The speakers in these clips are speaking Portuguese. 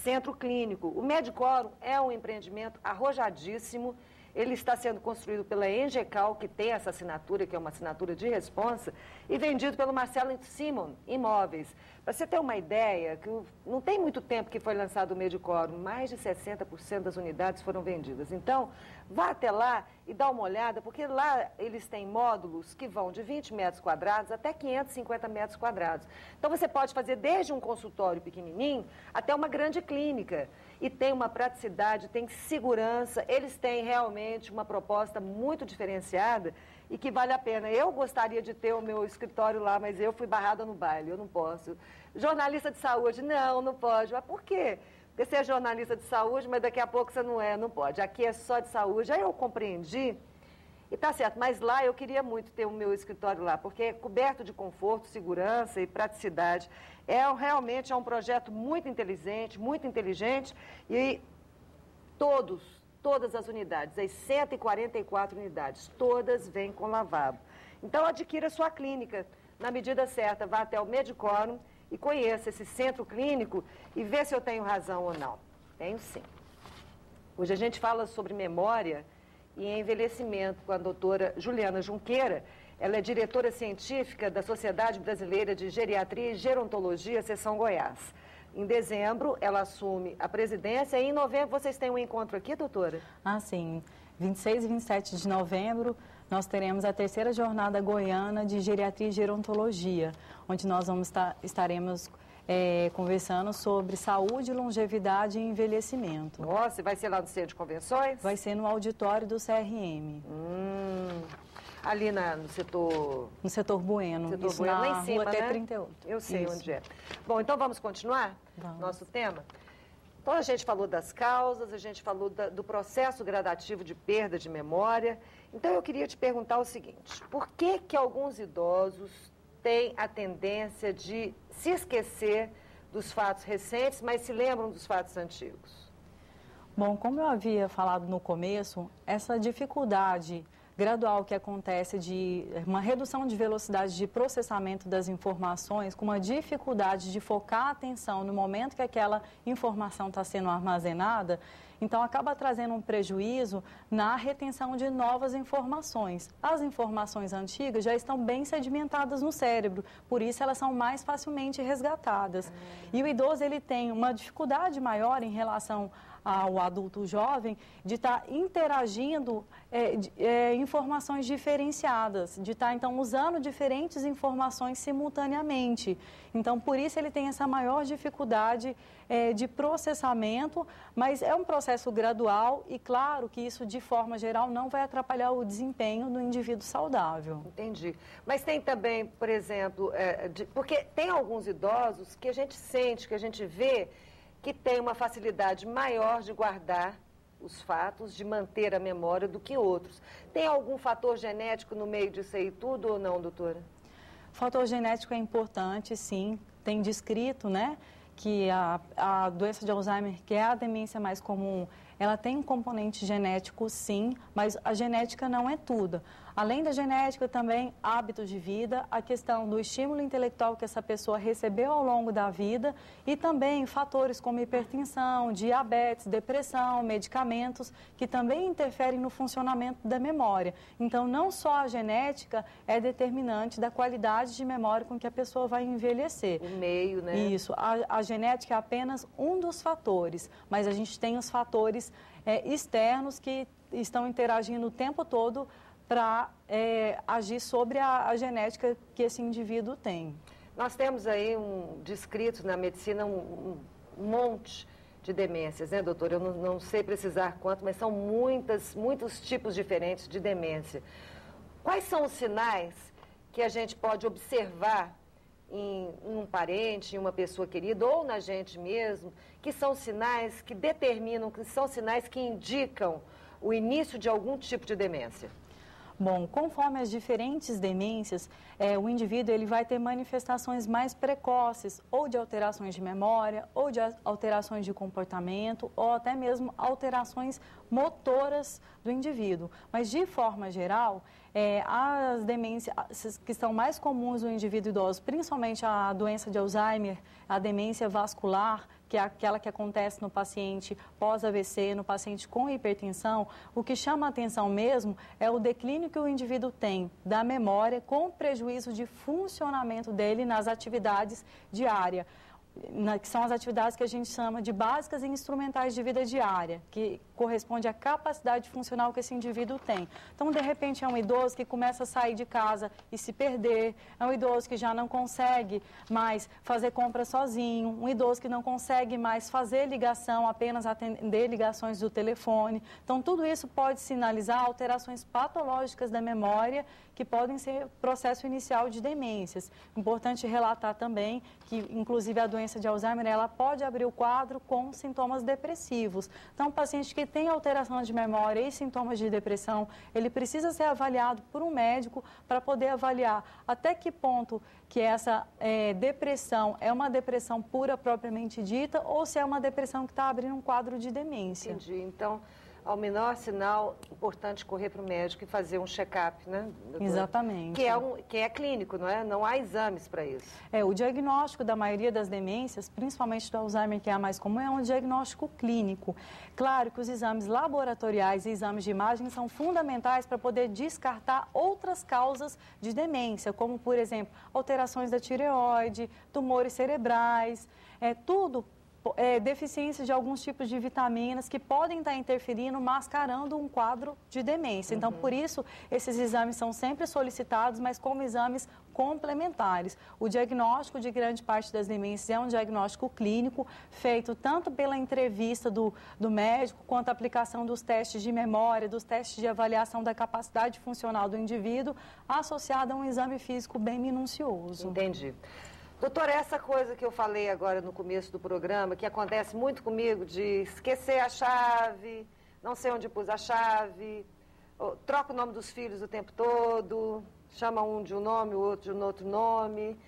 centro clínico. O Medicoro é um empreendimento arrojadíssimo. Ele está sendo construído pela Engecal, que tem essa assinatura, que é uma assinatura de responsa, e vendido pelo Marcelo Simon Imóveis. Para você ter uma ideia, que não tem muito tempo que foi lançado o Medicoro, mais de 60% das unidades foram vendidas. Então, vá até lá e dá uma olhada, porque lá eles têm módulos que vão de 20 metros quadrados até 550 metros quadrados. Então, você pode fazer desde um consultório pequenininho até uma grande clínica. E tem uma praticidade, tem segurança, eles têm realmente uma proposta muito diferenciada e que vale a pena. Eu gostaria de ter o meu escritório lá, mas eu fui barrada no baile, eu não posso. Jornalista de saúde, não pode. Mas por quê? Porque você é jornalista de saúde, mas daqui a pouco você não pode. Aqui é só de saúde. Aí eu compreendi, e tá certo, mas lá eu queria muito ter o meu escritório lá, porque é coberto de conforto, segurança e praticidade. Realmente é um projeto muito inteligente, e todas as unidades, as 144 unidades, todas vêm com lavabo. Então adquira sua clínica, na medida certa, vá até o Medicoro e conheça esse centro clínico e vê se eu tenho razão ou não. Tenho sim. Hoje a gente fala sobre memória e envelhecimento com a doutora Juliana Junqueira. Ela é diretora científica da Sociedade Brasileira de Geriatria e Gerontologia, Seção Goiás. Em dezembro, ela assume a presidência e em novembro vocês têm um encontro aqui, doutora? Ah, sim. 26 e 27 de novembro, nós teremos a terceira jornada goiana de Geriatria e Gerontologia, onde nós estaremos conversando sobre saúde, longevidade e envelhecimento. Nossa, e vai ser lá no Centro de Convenções? Vai ser no auditório do CRM. Ali no setor... No setor Bueno. Setor Isso Bueno, na lá em cima, rua né? T38. Eu sei Isso. onde é. Bom, então vamos continuar? Vamos. Nosso tema? Então a gente falou das causas, a gente falou do processo gradativo de perda de memória. Então eu queria te perguntar o seguinte: por que alguns idosos têm a tendência de se esquecer dos fatos recentes, mas se lembram dos fatos antigos? Bom, como eu havia falado no começo, essa dificuldade gradual que acontece de uma redução de velocidade de processamento das informações, com uma dificuldade de focar a atenção no momento que aquela informação está sendo armazenada, então acaba trazendo um prejuízo na retenção de novas informações. As informações antigas já estão bem sedimentadas no cérebro, por isso elas são mais facilmente resgatadas. E o idoso ele tem uma dificuldade maior em relação ao adulto jovem de estar interagindo informações diferenciadas, de estar, então, usando diferentes informações simultaneamente. Então, por isso ele tem essa maior dificuldade de processamento, mas é um processo gradual e, claro, que isso, de forma geral, não vai atrapalhar o desempenho do indivíduo saudável. Entendi. Mas tem também, por exemplo, porque tem alguns idosos que a gente sente, que a gente vê, que tem uma facilidade maior de guardar os fatos, de manter a memória do que outros. Tem algum fator genético no meio disso aí tudo ou não, doutora? O fator genético é importante, sim. Tem descrito, né, que a doença de Alzheimer, que é a demência mais comum, ela tem um componente genético, sim, mas a genética não é tudo. Além da genética, também hábitos de vida, a questão do estímulo intelectual que essa pessoa recebeu ao longo da vida e também fatores como hipertensão, diabetes, depressão, medicamentos, que também interferem no funcionamento da memória. Então, não só a genética é determinante da qualidade de memória com que a pessoa vai envelhecer. O meio, né? Isso. A genética é apenas um dos fatores, mas a gente tem os fatores externos que estão interagindo o tempo todo para agir sobre a genética que esse indivíduo tem. Nós temos aí descritos na medicina um monte de demências, né, doutora? Eu não sei precisar quanto, mas são muitos tipos diferentes de demência. Quais são os sinais que a gente pode observar em um parente, em uma pessoa querida ou na gente mesmo, que são sinais que determinam, que são sinais que indicam o início de algum tipo de demência? Bom, conforme as diferentes demências, o indivíduo ele vai ter manifestações mais precoces, ou de alterações de memória, ou de alterações de comportamento, ou até mesmo alterações motoras do indivíduo. Mas, de forma geral, as demências que são mais comuns no indivíduo idoso, principalmente a doença de Alzheimer, a demência vascular, que é aquela que acontece no paciente pós-AVC, no paciente com hipertensão, o que chama a atenção mesmo é o declínio que o indivíduo tem da memória com prejuízo de funcionamento dele nas atividades diárias, que são as atividades que a gente chama de básicas e instrumentais de vida diária, que corresponde à capacidade funcional que esse indivíduo tem. Então, de repente, é um idoso que começa a sair de casa e se perder, é um idoso que já não consegue mais fazer compra sozinho, um idoso que não consegue mais fazer ligação, apenas atender ligações do telefone. Então, tudo isso pode sinalizar alterações patológicas da memória que podem ser processo inicial de demências. Importante relatar também que, inclusive, a doença de Alzheimer, ela pode abrir o quadro com sintomas depressivos. Então, o paciente que tem alteração de memória e sintomas de depressão, ele precisa ser avaliado por um médico para poder avaliar até que ponto que essa depressão é uma depressão pura propriamente dita ou se é uma depressão que está abrindo um quadro de demência. Entendi. Então, ao menor sinal, importante correr para o médico e fazer um check-up, né, doutora? Exatamente. Que é clínico, não é? Não há exames para isso. O diagnóstico da maioria das demências, principalmente do Alzheimer, que é a mais comum, é um diagnóstico clínico. Claro que os exames laboratoriais e exames de imagem são fundamentais para poder descartar outras causas de demência, como, por exemplo, alterações da tireoide, tumores cerebrais, tudo deficiência de alguns tipos de vitaminas que podem estar interferindo, mascarando um quadro de demência. Então, por isso, esses exames são sempre solicitados, mas como exames complementares. O diagnóstico de grande parte das demências é um diagnóstico clínico, feito tanto pela entrevista do médico, quanto a aplicação dos testes de memória, dos testes de avaliação da capacidade funcional do indivíduo, associado a um exame físico bem minucioso. Entendi. Doutora, essa coisa que eu falei agora no começo do programa, que acontece muito comigo, de esquecer a chave, não sei onde pus a chave, troca o nome dos filhos o tempo todo, chama um de um nome, o outro de um outro nome.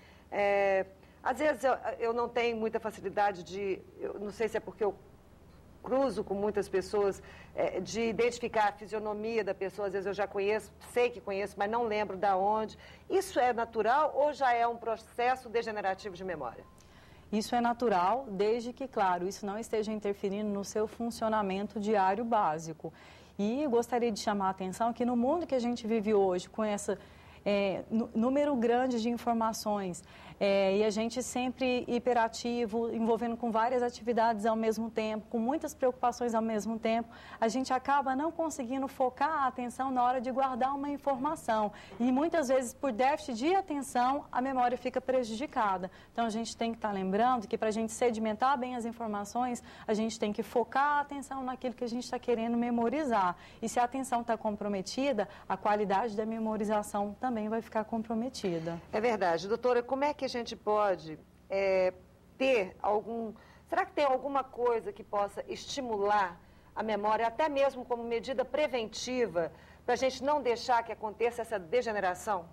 Às vezes eu não tenho muita facilidade eu não sei se é porque eu cruzo com muitas pessoas, de identificar a fisionomia da pessoa, às vezes eu já conheço, sei que conheço, mas não lembro de onde. Isso é natural ou já é um processo degenerativo de memória? Isso é natural, desde que, claro, isso não esteja interferindo no seu funcionamento diário básico. E gostaria de chamar a atenção que no mundo que a gente vive hoje, com esse número grande de informações, e a gente sempre hiperativo, envolvendo com várias atividades ao mesmo tempo, com muitas preocupações ao mesmo tempo, a gente acaba não conseguindo focar a atenção na hora de guardar uma informação. E muitas vezes, por déficit de atenção, a memória fica prejudicada. Então, a gente tem que estar lembrando que para a gente sedimentar bem as informações, a gente tem que focar a atenção naquilo que a gente está querendo memorizar. E se a atenção está comprometida, a qualidade da memorização também vai ficar comprometida. É verdade. Doutora, como é que a gente pode ter será que tem alguma coisa que possa estimular a memória, até mesmo como medida preventiva, para a gente não deixar que aconteça essa degeneração?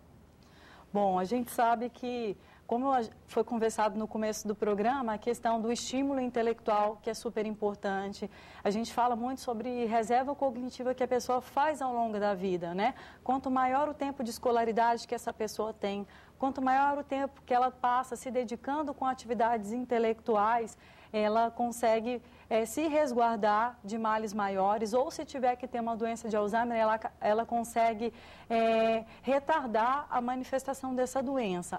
Bom, a gente sabe que, como foi conversado no começo do programa, a questão do estímulo intelectual, que é super importante. A gente fala muito sobre reserva cognitiva que a pessoa faz ao longo da vida, né? Quanto maior o tempo de escolaridade que essa pessoa tem, quanto maior o tempo que ela passa se dedicando com atividades intelectuais, ela consegue se resguardar de males maiores, ou se tiver que ter uma doença de Alzheimer, ela consegue retardar a manifestação dessa doença.